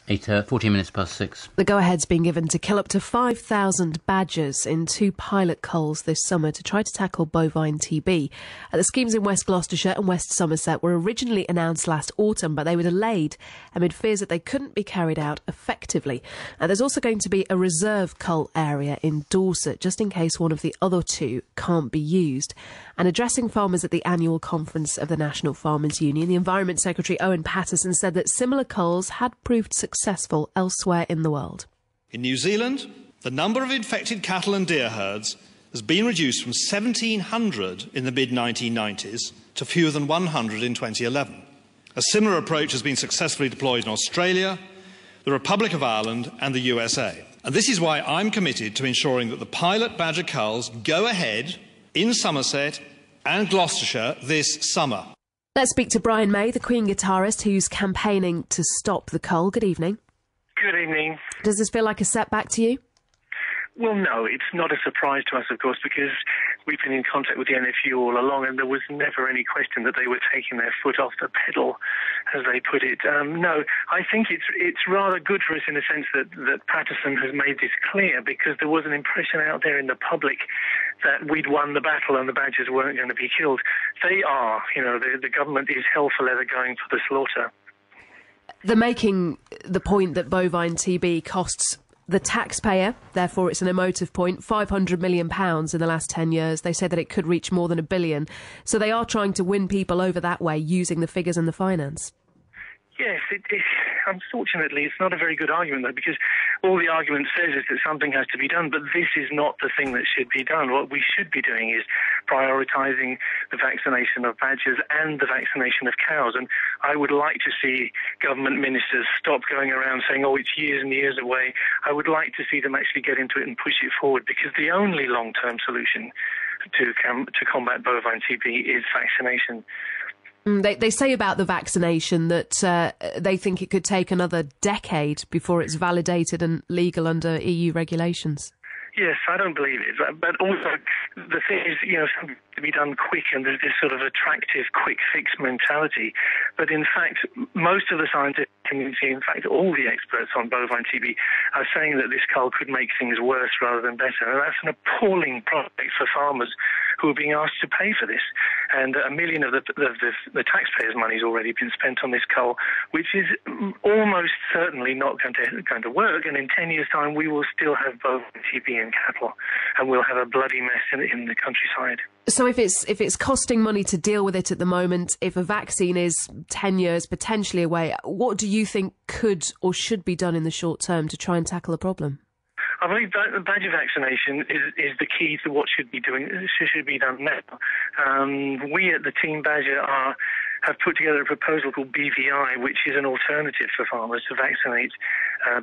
14 minutes past 6. The go-ahead's been given to kill up to 5,000 badgers in 2 pilot culls this summer to try to tackle bovine TB. The schemes in West Gloucestershire and West Somerset were originally announced last autumn, but they were delayed amid fears that they couldn't be carried out effectively. And there's also going to be a reserve cull area in Dorset, just in case one of the other 2 can't be used. And addressing farmers at the annual conference of the National Farmers Union, the Environment Secretary Owen Paterson said that similar culls had proved successful elsewhere in the world. In New Zealand, the number of infected cattle and deer herds has been reduced from 1,700 in the mid-1990s to fewer than 100 in 2011. A similar approach has been successfully deployed in Australia, the Republic of Ireland and the USA. And this is why I'm committed to ensuring that the pilot badger culls go ahead in Somerset and Gloucestershire this summer. Let's speak to Brian May, the Queen guitarist who's campaigning to stop the cull. Good evening. Good evening. Does this feel like a setback to you? Well, no, it's not a surprise to us, of course, because we've been in contact with the NFU all along, and there was never any question that they were taking their foot off the pedal, as they put it. No, I think it's rather good for us in the sense that Paterson has made this clear, because there was an impression out there in the public that we'd won the battle and the badgers weren't going to be killed. They are. The government is hell for leather going for the slaughter. They're making the point that bovine TB costs the taxpayer, therefore it's an emotive point, £500 million in the last 10 years. They say that it could reach more than £1 billion. So they are trying to win people over that way using the figures and the finance. Yes, unfortunately, it's not a very good argument, though, because all the argument says is that something has to be done, but this is not the thing that should be done. What we should be doing is prioritising the vaccination of badgers and the vaccination of cows. And I would like to see government ministers stop going around saying, oh, it's years and years away. I would like to see them actually get into it and push it forward, because the only long-term solution to combat bovine TB is vaccination. They say about the vaccination that they think it could take another decade before it's validated and legal under EU regulations. Yes, I don't believe it. But also, the thing is, something to be done quick, and there's this sort of attractive quick fix mentality. But in fact, most of the scientific community, in fact, all the experts on bovine TB are saying that this cull could make things worse rather than better. And that's an appalling prospect for farmers who are being asked to pay for this. And $1 million of the taxpayers' money has already been spent on this cull, which is almost certainly not going to work. And in 10 years' time, we will still have bovine TB in cattle, and we'll have a bloody mess in the countryside. So if it's costing money to deal with it at the moment, if a vaccine is 10 years potentially away, what do you think could or should be done in the short term to try and tackle the problem? I believe badger vaccination is the key to what should be done now. We at the Team Badger have put together a proposal called BVI, which is an alternative for farmers to vaccinate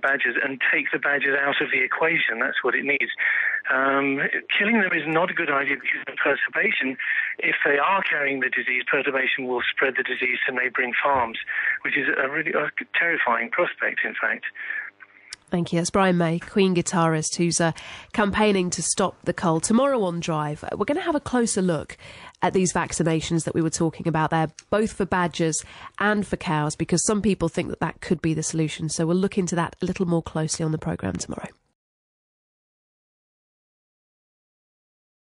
badgers and take the badgers out of the equation. That's what it needs. Killing them is not a good idea because of perturbation. If they are carrying the disease, perturbation will spread the disease to neighbouring farms, which is a really terrifying prospect, in fact. Thank you. That's Brian May, Queen guitarist, who's campaigning to stop the cull. Tomorrow on Drive, we're going to have a closer look at these vaccinations that we were talking about there, both for badgers and for cows, because some people think that could be the solution. So we'll look into that a little more closely on the programme tomorrow.